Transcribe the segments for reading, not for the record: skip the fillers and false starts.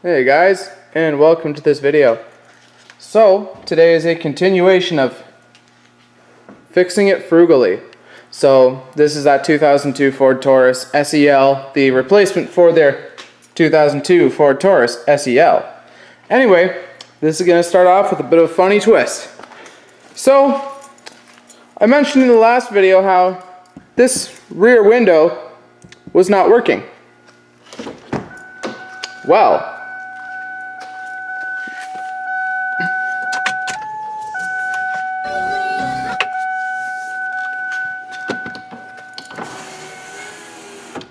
Hey guys, and welcome to this video. So, today is a continuation of fixing it frugally. So, this is that 2002 Ford Taurus SEL, the replacement for their 2002 Ford Taurus SEL. Anyway, this is going to start off with a bit of a funny twist. So, I mentioned in the last video how this rear window was not working. Well,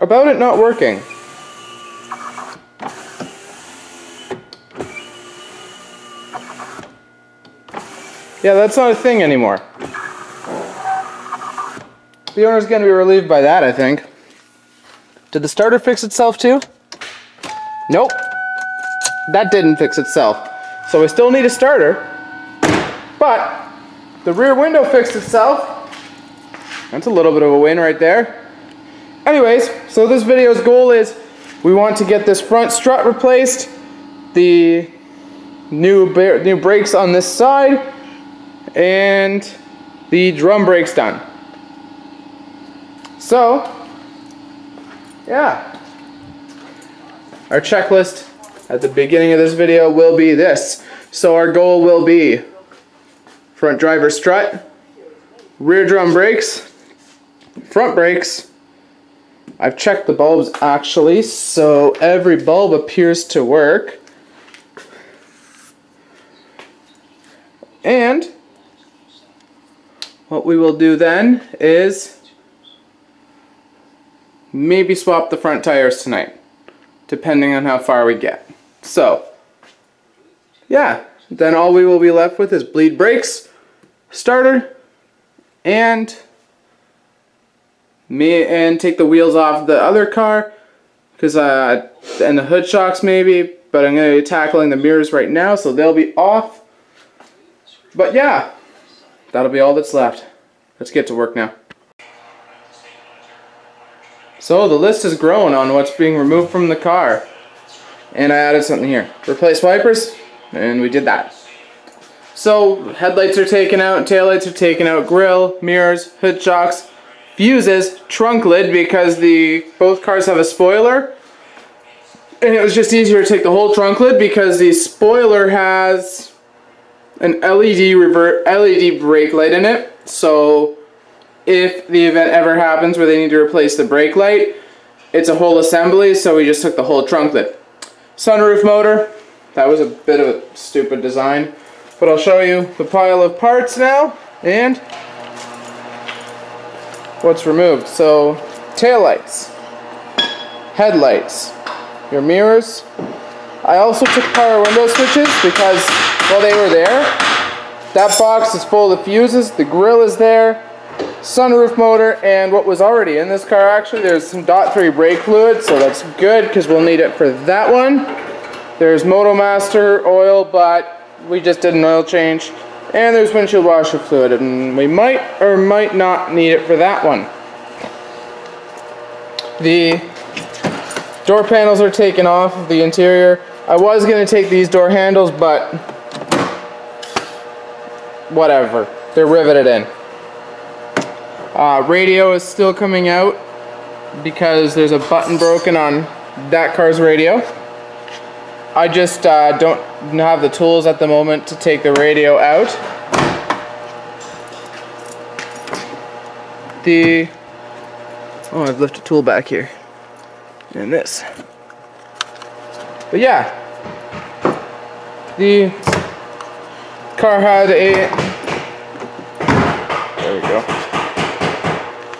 about it not working. Yeah, that's not a thing anymore. The owner's going to be relieved by that, I think. Did the starter fix itself too? Nope. That didn't fix itself. So we still need a starter. But the rear window fixed itself. That's a little bit of a win right there. Anyways, so this video's goal is we want to get this front strut replaced, the new brakes on this side, and the drum brakes done. So, yeah. Our checklist at the beginning of this video will be this. So our goal will be front driver strut, rear drum brakes, front brakes. I've checked the bulbs actually, so every bulb appears to work. And what we will do then is maybe swap the front tires tonight, depending on how far we get. So, yeah, then all we will be left with is bleed brakes, starter, and take the wheels off the other car, because and the hood shocks maybe, but I'm going to be tackling the mirrors right now, so they'll be off. But yeah, that'll be all that's left. Let's get to work now. So the list has grown on what's being removed from the car, and I added something here. Replace wipers, and we did that. So headlights are taken out, taillights are taken out, grille, mirrors, hood shocks, fuses, trunk lid, because both cars have a spoiler, and it was just easier to take the whole trunk lid because the spoiler has an LED brake light in it. So if the event ever happens where they need to replace the brake light, it's a whole assembly, so we just took the whole trunk lid. Sunroof motor, that was a bit of a stupid design, but I'll show you the pile of parts now and what's removed. So taillights, headlights, your mirrors. I also took power window switches because while they were there, that box is full of fuses, the grille is there, sunroof motor, and what was already in this car actually, there's some DOT3 brake fluid, so that's good because we'll need it for that one. There's Motomaster oil, but we just did an oil change. And there's windshield washer fluid, and we might or might not need it for that one. The door panels are taken off of the interior. I was going to take these door handles, but whatever. They're riveted in. Radio is still coming out because there's a button broken on that car's radio. I just don't have the tools at the moment to take the radio out. Oh, I've left a tool back here. And this. But yeah, the car had there we go.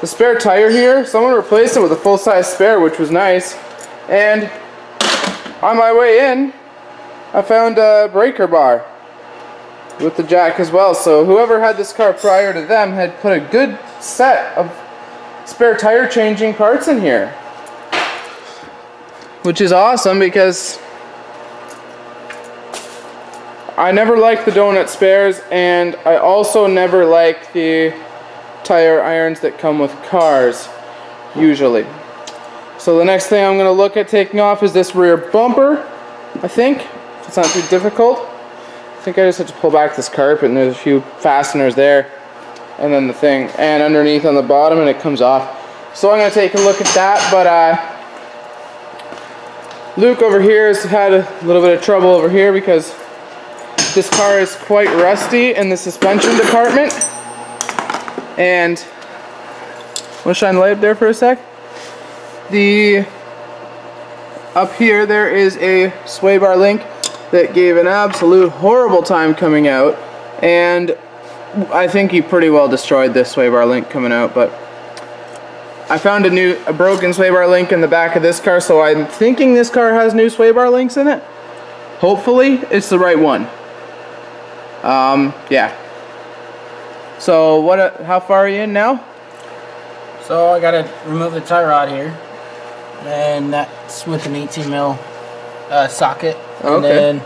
The spare tire here, someone replaced it with a full-size spare, which was nice. And on my way in, I found a breaker bar with the jack as well. So whoever had this car prior to them had put a good set of spare tire changing parts in here, which is awesome because I never liked the donut spares, and I also never liked the tire irons that come with cars usually. So the next thing I'm going to look at taking off is this rear bumper. I think. If it's not too difficult. I think I just have to pull back this carpet and there's a few fasteners there. And then the thing, and underneath on the bottom, and it comes off. So I'm going to take a look at that, but Luke over here has had a little bit of trouble over here because this car is quite rusty in the suspension department. And want to shine the light up there for a sec? Up here there is a sway bar link that gave an absolute horrible time coming out, and I think he pretty well destroyed this sway bar link coming out, but I found a broken sway bar link in the back of this car, so I'm thinking this car has new sway bar links in it. Hopefully it's the right one. Yeah. So how far are you in now? So I gotta remove the tie rod here, and that's with an 18 mil socket. And then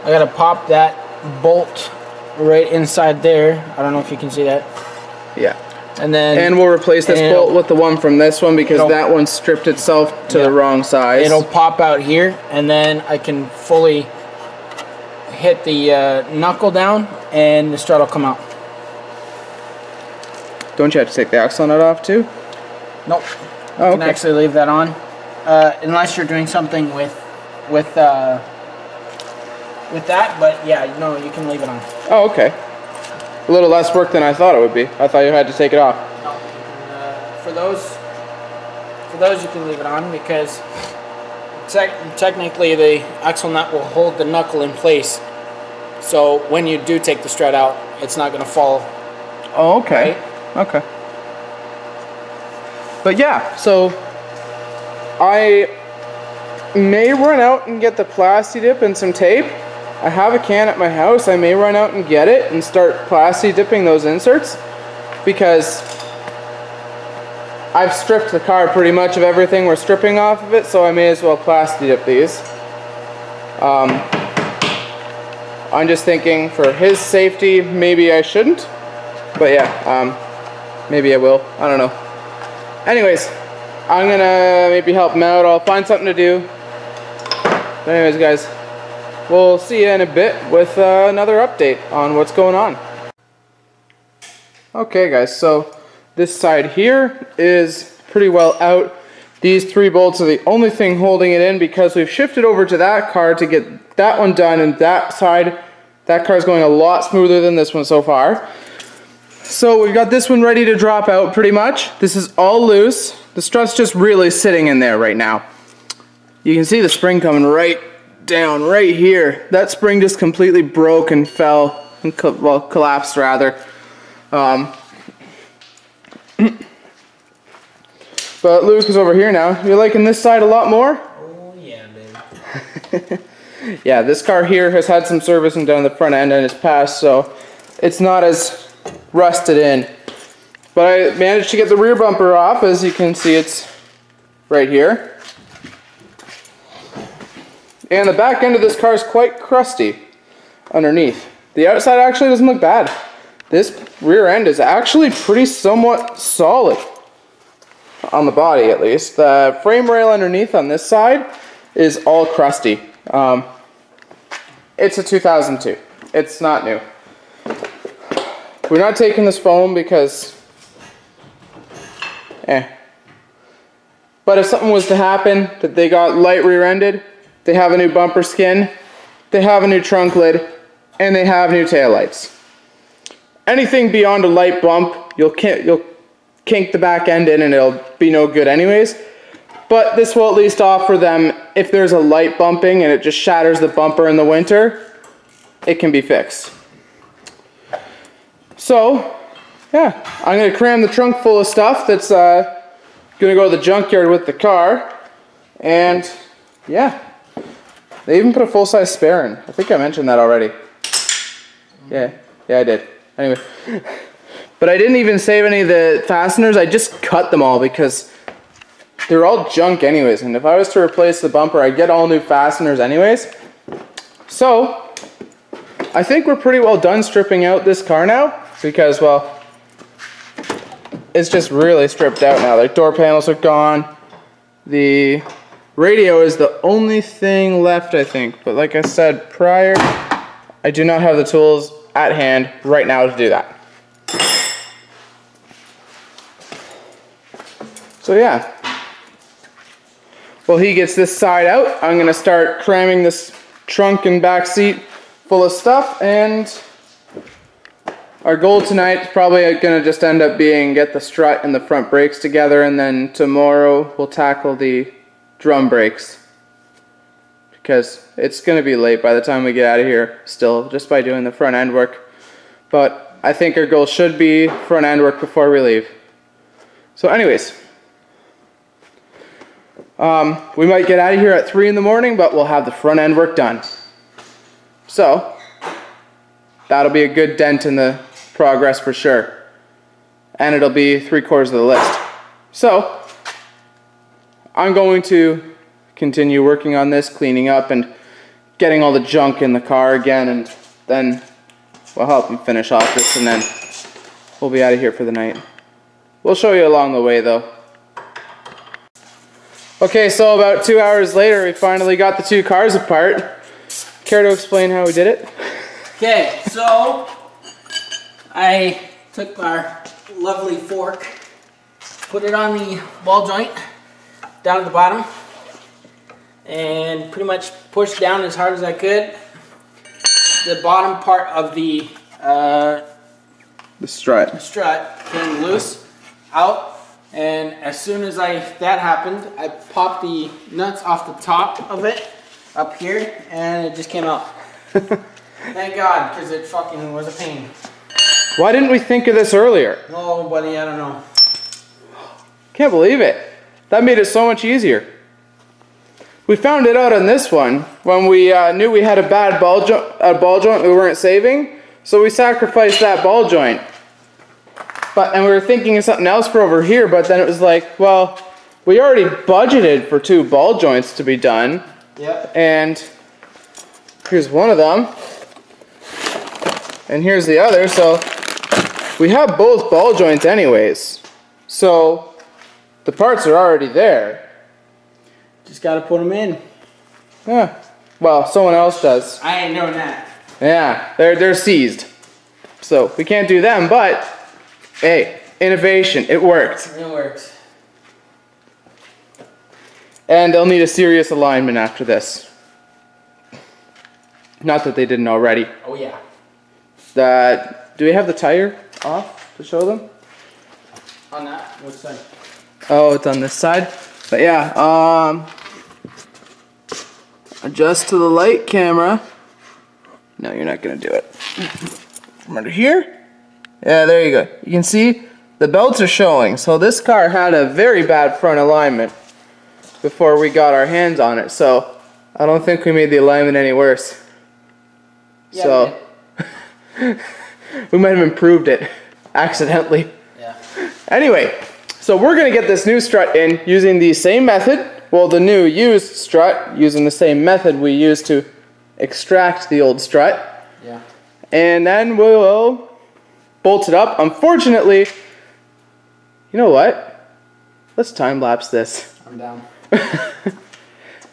I gotta pop that bolt right inside there. I don't know if you can see that. Yeah. And we'll replace this bolt with the one from this one because that one stripped itself to the wrong size. It'll pop out here, and then I can fully hit the knuckle down, and the strut will come out. Don't you have to take the axle nut off too? Nope. Oh, you can actually leave that on, unless you're doing something with that. But yeah, no, you can leave it on. Oh, okay. A little less work than I thought it would be. I thought you had to take it off. No, for those you can leave it on because technically the axle nut will hold the knuckle in place. So when you do take the strut out, it's not going to fall. Oh, okay. Right? Okay. But yeah, so I may run out and get the Plasti Dip and some tape. I have a can at my house. I may run out and get it and start Plasti Dipping those inserts because I've stripped the car pretty much of everything we're stripping off of it, so I may as well Plasti Dip these. I'm just thinking for his safety, maybe I shouldn't. But yeah, maybe I will. I don't know. Anyways, I'm gonna maybe help him out. I'll find something to do. But anyways, guys, we'll see you in a bit with another update on what's going on. Okay, guys, so this side here is pretty well out. These 3 bolts are the only thing holding it in because we've shifted over to that car to get that one done, and that side, that car is going a lot smoother than this one so far. So we've got this one ready to drop out pretty much. This is all loose. The strut's just really sitting in there right now. You can see the spring coming right down right here. That spring just completely broke and fell, and well, collapsed rather. But Luke is over here now. You're liking this side a lot more? Oh yeah, baby. Yeah, this car here has had some servicing done on the front end and it's passed, so it's not as rusted in. But I managed to get the rear bumper off. As you can see, it's right here. And the back end of this car is quite crusty underneath. The outside actually doesn't look bad. This rear end is actually pretty somewhat solid. On the body at least. The frame rail underneath on this side is all crusty. It's a 2002. It's not new. We're not taking this foam because but if something was to happen, that they got light rear-ended, they have a new bumper skin, they have a new trunk lid, and they have new taillights. Anything beyond a light bump, you'll kink the back end in and it'll be no good anyways. But this will at least offer them, if there's a light bumping and it just shatters the bumper in the winter, it can be fixed. So, yeah, I'm going to cram the trunk full of stuff that's going to go to the junkyard with the car. And, yeah, they even put a full-size spare in. I think I mentioned that already. Yeah, I did. Anyway. But I didn't even save any of the fasteners. I just cut them all because they're all junk anyways. And if I was to replace the bumper, I'd get all new fasteners anyways. So, I think we're pretty well done stripping out this car now. Because, well, it's just really stripped out now. The door panels are gone. The Radio is the only thing left, I think. But like I said prior, I do not have the tools at hand right now to do that. So yeah. While he gets this side out, I'm going to start cramming this trunk and back seat full of stuff, and our goal tonight is probably going to just end up being get the strut and the front brakes together, and then tomorrow we'll tackle the drum brakes, because it's going to be late by the time we get out of here still, just by doing the front end work. But I think our goal should be front end work before we leave. So anyways, we might get out of here at 3 in the morning, but we'll have the front end work done. So that'll be a good dent in the progress for sure. And it'll be 3/4 of the list. So I'm going to continue working on this, cleaning up and getting all the junk in the car again, and then we'll help him finish off this, and then we'll be out of here for the night. We'll show you along the way though. Okay, so about 2 hours later, we finally got the two cars apart. Care to explain how we did it? Okay, so I took our lovely fork, put it on the ball joint down at the bottom, and pretty much pushed down as hard as I could. The bottom part of the strut came loose out. And as soon as that happened, I popped the nuts off the top of it up here, and it just came out. Thank God, because it fucking was a pain. Why didn't we think of this earlier? Oh, buddy, I don't know. Can't believe it. That made it so much easier. We found it out on this one when we knew we had a bad ball joint we weren't saving, so we sacrificed that ball joint. And we were thinking of something else for over here, but then it was like, well, we already budgeted for 2 ball joints to be done. Yep. And here's one of them. And here's the other, so we have both ball joints anyways. So the parts are already there. Just gotta put them in. Yeah. Well, someone else does. I ain't doing that. Yeah, they're seized. So we can't do them, but hey, innovation, it worked. It works. And they'll need a serious alignment after this. Not that they didn't already. Oh yeah. Do we have the tire off to show them? On that? Which side? Oh, it's on this side. But yeah, adjust to the light camera. No, you're not gonna do it. From under here? Yeah, there you go. You can see the belts are showing. So this car had a very bad front alignment before we got our hands on it. So I don't think we made the alignment any worse. Yeah, so we might have improved it accidentally. Yeah. Anyway, so we're going to get this new strut in using the same method. Well, the new used strut using the same method we used to extract the old strut. Yeah. And then we'll bolt it up. Unfortunately, you know what? Let's time lapse this. I'm down.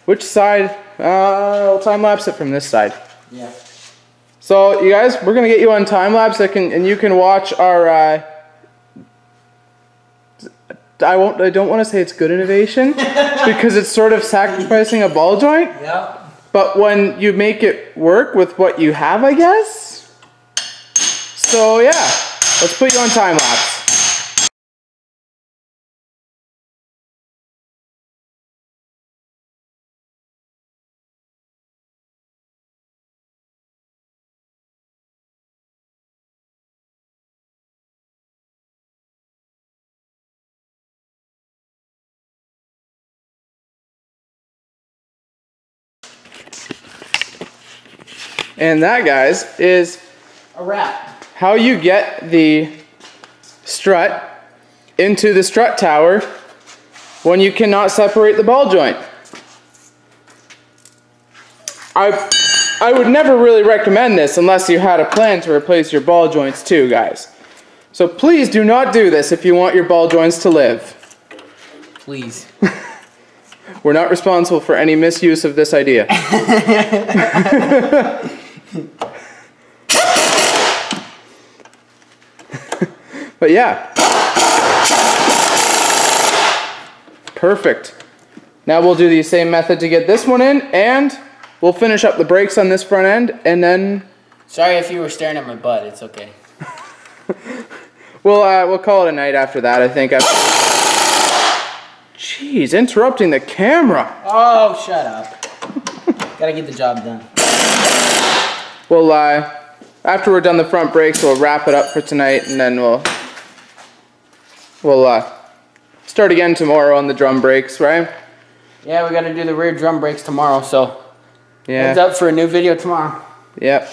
Which side? I'll time lapse it from this side. Yeah. So you guys, we're gonna get you on time lapse. And you can watch our. I don't want to say it's good innovation because it's sort of sacrificing a ball joint. Yeah. But when you make it work with what you have, I guess. So yeah, let's put you on time lapse. And that, guys, is a wrap. How you get the strut into the strut tower when you cannot separate the ball joint. I would never really recommend this unless you had a plan to replace your ball joints too, guys. So please do not do this if you want your ball joints to live. Please. We're not responsible for any misuse of this idea. But yeah. Perfect. Now we'll do the same method to get this one in, and we'll finish up the brakes on this front end, and then... Sorry if you were staring at my butt, it's okay. We'll call it a night after that, I think. Jeez, interrupting the camera. Oh, shut up. Gotta get the job done. We'll, after we're done the front brakes, we'll wrap it up for tonight, and then we'll start again tomorrow on the drum brakes, right? Yeah, we gotta do the rear drum brakes tomorrow, so yeah. heads up for a new video tomorrow. Yep.